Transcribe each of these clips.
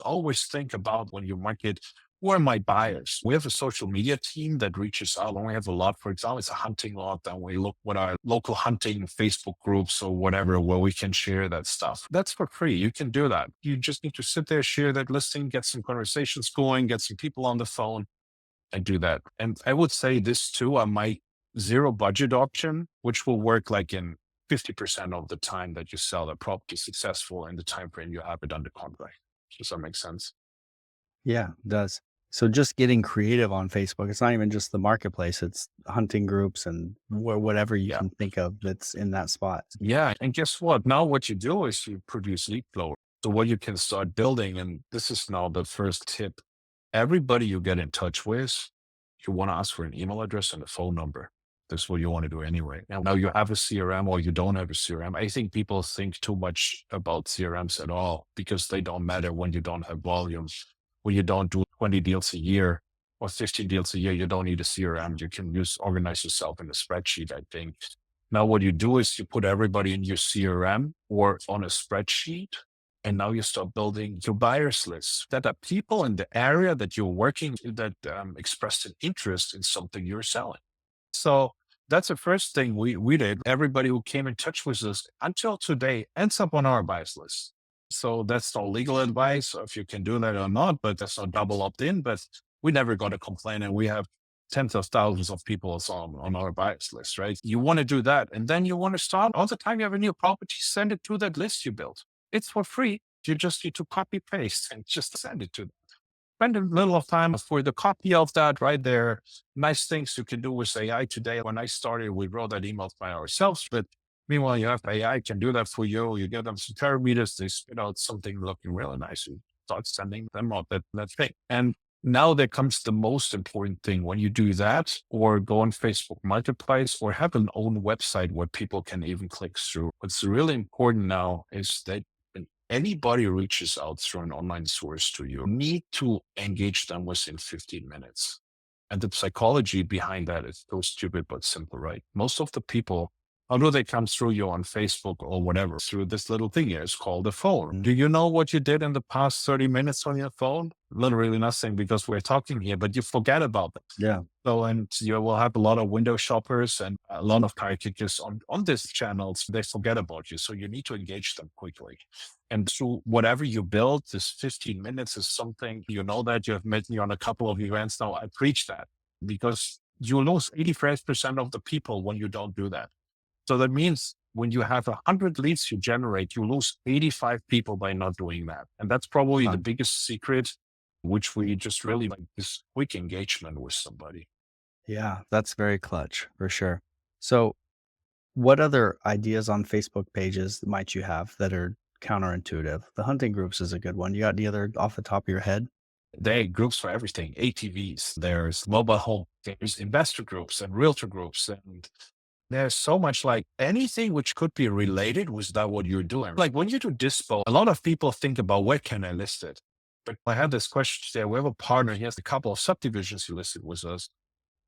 Always think about when you market, who are my buyers? We have a social media team that reaches out. And we have a lot, for example, it's a hunting lot. And we look what our local hunting Facebook groups or whatever, where we can share that stuff. That's for free. You can do that. You just need to sit there, share that listing, get some conversations going, get some people on the phone and do that. And I would say this too, my zero budget option, which will work like in 50% of the time that you sell the property successful in the time frame you have it under contract. Does that make sense? Yeah, it does. So just getting creative on Facebook, it's not even just the marketplace, it's hunting groups and whatever you Yeah. can think of that's in that spot. Yeah. And guess what? Now what you do is you produce lead flow. So what you can start building, and this is now the first tip. Everybody you get in touch with, you want to ask for an email address and a phone number. That's what you want to do anyway. Now you have a CRM or you don't have a CRM. I think people think too much about CRMs at all because they don't matter when you don't have volumes. When you don't do 20 deals a year or 15 deals a year, you don't need a CRM. You can organize yourself in a spreadsheet, I think. Now what you do is you put everybody in your CRM or on a spreadsheet. And now you start building your buyers list that are people in the area that you're working that expressed an interest in something you're selling. So that's the first thing we did. Everybody who came in touch with us until today ends up on our buyers list. So that's no legal advice if you can do that or not, but that's not double opt in. But we never got a complaint, and we have tens of thousands of people on our buyers list, right? You want to do that. And then you want to start all the time you have a new property, send it to that list you built. It's for free. You just need to copy paste and just send it to them. Spend a little of time for the copy of that right there. Nice things you can do with AI today. When I started, we wrote that email by ourselves, but meanwhile, you have AI can do that for you. You give them some parameters, they spit out something looking really nice. You start sending them out that thing. And now there comes the most important thing. When you do that, or go on Facebook Marketplace, or have an own website where people can even click through. What's really important now is that when anybody reaches out through an online source to you, need to engage them within 15 minutes. And the psychology behind that is so stupid but simple, right? Most of the people, although they come through you on Facebook or whatever, through this little thing here, it's called a phone. Do you know what you did in the past 30 minutes on your phone? Literally nothing, because we're talking here, but you forget about it. Yeah. So, and you will have a lot of window shoppers and a lot of tire kickers on these channels. They forget about you. So you need to engage them quickly. And through whatever you build, this 15 minutes is something, you know, that you have met me on a couple of events now. I preach that because you lose 85% of the people when you don't do that. So that means when you have 100 leads you generate, you lose 85 people by not doing that. And that's probably the Huh. biggest secret, which we just really like this quick engagement with somebody. Yeah, that's very clutch for sure. So what other ideas on Facebook pages might you have that are counterintuitive? The hunting groups is a good one. You got any other off the top of your head? There are groups for everything, ATVs, there's mobile home, there's investor groups and realtor groups. And there's so much like anything which could be related with that what you're doing. Like when you do dispo, a lot of people think about where can I list it? But I had this question today. We have a partner, he has a couple of subdivisions he listed with us.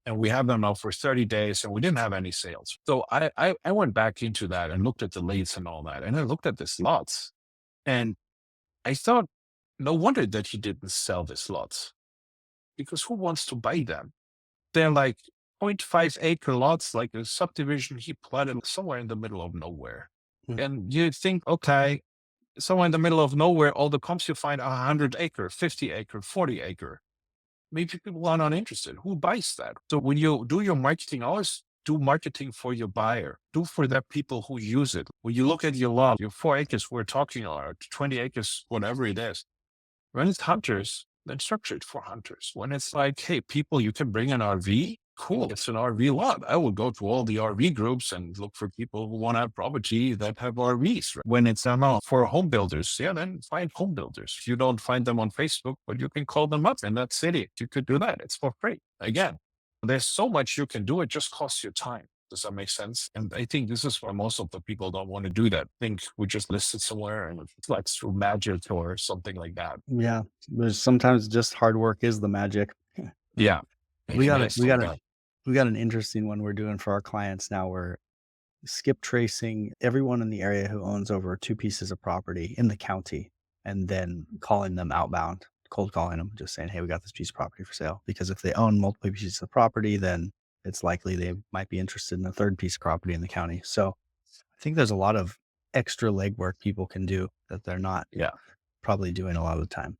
And we have them now for 30 days and we didn't have any sales. So I went back into that and looked at the leads and all that. And I looked at these lots and I thought, no wonder that he didn't sell these lots because who wants to buy them? They're like 0.5 acre lots, like a subdivision he planted somewhere in the middle of nowhere. Hmm. And you think, okay, somewhere in the middle of nowhere, all the comps you find are 100 acre, 50 acre, 40 acre. Maybe people are not interested. Who buys that? So when you do your marketing, always do marketing for your buyer. Do for the people who use it. When you look at your lot, your 4 acres we're talking about, 20 acres, whatever it is. When it's hunters, then structure it for hunters. When it's like, hey, people, you can bring an RV. Cool. It's an RV lot. I will go to all the RV groups and look for people who want to have property that have RVs. Right? When it's for home builders, yeah, then find home builders. You don't find them on Facebook, but you can call them up in that city. You could do that. It's for free. Again, there's so much you can do. It just costs you time. Does that make sense? And I think this is why most of the people don't want to do that. Think we just list it somewhere and it's like through magic or something like that. Yeah, there's sometimes just hard work is the magic. Yeah, We it got it. is. So, yeah. We got an interesting one we're doing for our clients now. We're skip tracing everyone in the area who owns over two pieces of property in the county. and then calling them outbound, cold calling them, just saying, "Hey, we got this piece of property for sale." Because if they own multiple pieces of property, then it's likely they might be interested in a third piece of property in the county. So I think there's a lot of extra legwork people can do that they're not Yeah. probably doing a lot of the time.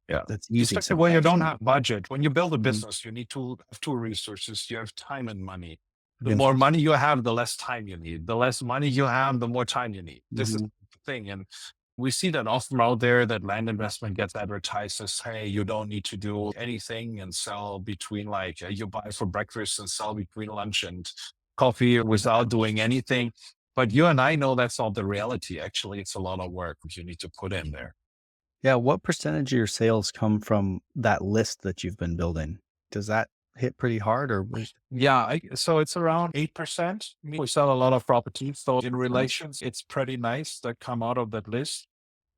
Yeah. That's easy and Especially simple. when you don't have budget. When you build a Mhm. business, you need to have two resources. You have time and money. The Yep. more money you have, the less time you need. The less money you have, the more time you need. This is Mhm. the thing. And we see that often out there that land investment gets advertised as, hey, you don't need to do anything and sell between you buy for breakfast and sell between lunch and coffee without doing anything. But you and I know that's not the reality. Actually, it's a lot of work you need to put in there. Yeah, what percentage of your sales come from that list that you've been building? Does that hit pretty hard or Yeah, so it's around 8%. We sell a lot of properties. So in relations, it's pretty nice that come out of that list.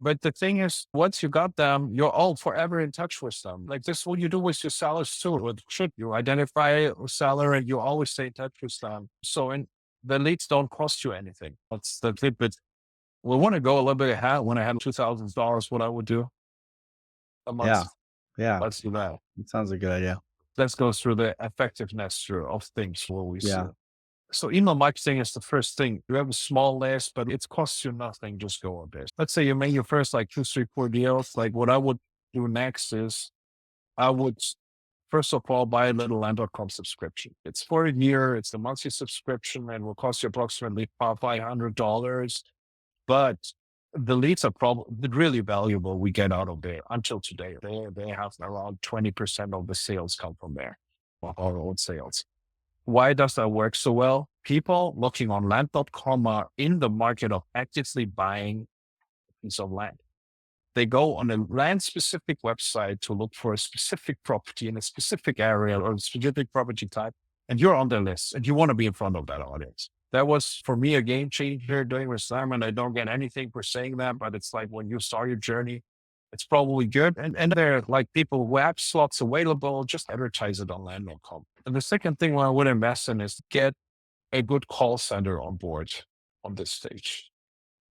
But the thing is, once you got them, you're all forever in touch with them. Like this is what you do with your sellers too. What should you identify a seller and you always stay in touch with them. So and the leads don't cost you anything. That's the tip. But we want to go a little bit ahead. When I had $2,000, what I would do a Yeah. month. Yeah. Let's do that. It sounds like a good idea. Let's go through the effectiveness of things where we see Yeah. it. So email marketing is the first thing. You have a small list, but it costs you nothing. Just go on this. Let's say you made your first like two, three, four deals. Like what I would do next is I would first of all buy a little land.com subscription. It's for a year. It's a monthly subscription and will cost you approximately $500. But the leads are probably really valuable we get out of there until today. They have around 20% of the sales come from there, our own sales. Why does that work so well? People looking on land.com are in the market of actively buying a piece of land. They go on a land specific website to look for a specific property in a specific area or a specific property type, and you're on their list and you want to be in front of that audience. That was for me a game changer doing retirement. I don't get anything for saying that, but it's like when you start your journey, it's probably good. And there are like people who have slots available, just advertise it on land.com. And the second thing I would invest in is get a good call center on board on this stage.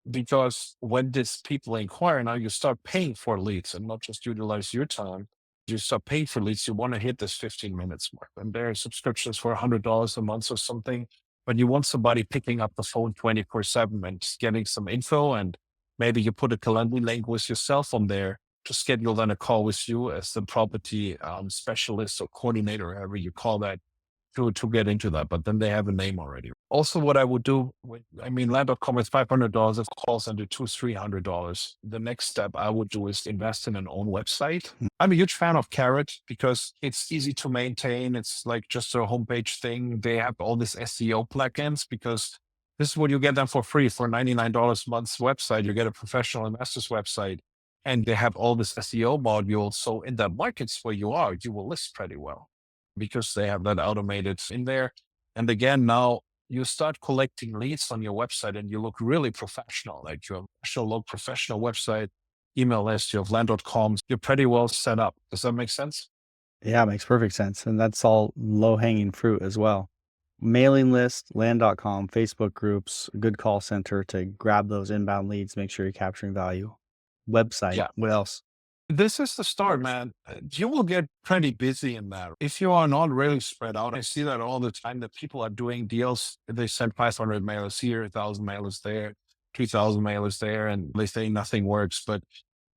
Because when these people inquire, now you start paying for leads and not just utilize your time. You start paying for leads. You want to hit this 15 minutes mark. And there are subscriptions for $100 a month or something. But you want somebody picking up the phone 24/7 and just getting some info. And maybe you put a calendar link with yourself on there to schedule then a call with you as the property specialist or coordinator, however you call that, to get into that, but then they have a name already. Also, what I would do, land.com is $500 of calls under $300. The next step I would do is invest in an own website. I'm a huge fan of Carrot because it's easy to maintain. It's like just a homepage thing. They have all these SEO plugins because this is what you get them for free for $99 a month's website. You get a professional investor's website and they have all this SEO modules. So in the markets where you are, you will list pretty well because they have that automated in there. And again, now you start collecting leads on your website and you look really professional, like you have professional website, email list, you have land.com, you're pretty well set up. Does that make sense? Yeah, it makes perfect sense. And that's all low hanging fruit as well. Mailing list, land.com, Facebook groups, a good call center to grab those inbound leads, make sure you're capturing value. Website. Yeah. What else? This is the start, man. You will get pretty busy in that. If you are not really spread out, I see that all the time that people are doing deals. They send 500 mailers here, 1,000 mailers there, 2,000 mailers there, and they say nothing works. But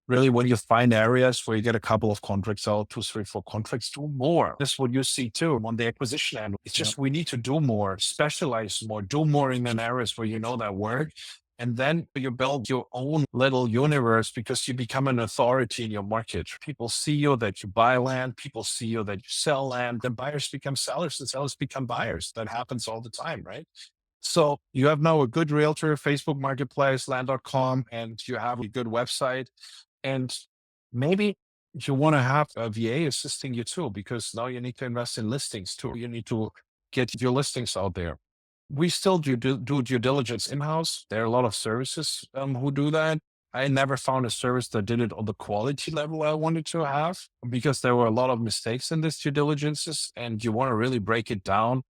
really, when you find areas where you get a couple of contracts out, two, three, four contracts, do more. This is what you see too on the acquisition end. It's Yep. just we need to do more, specialize more, do more in an areas where you know that work. And then you build your own little universe because you become an authority in your market. People see you that you buy land, people see you that you sell land, then buyers become sellers and sellers become buyers. That happens all the time, right? So you have now a good realtor, Facebook Marketplace, land.com, and you have a good website. And maybe you want to have a VA assisting you too, because now you need to invest in listings too. You need to get your listings out there. We still do due diligence in-house. There are a lot of services who do that. I never found a service that did it on the quality level I wanted to have because there were a lot of mistakes in this due diligences and you want to really break it down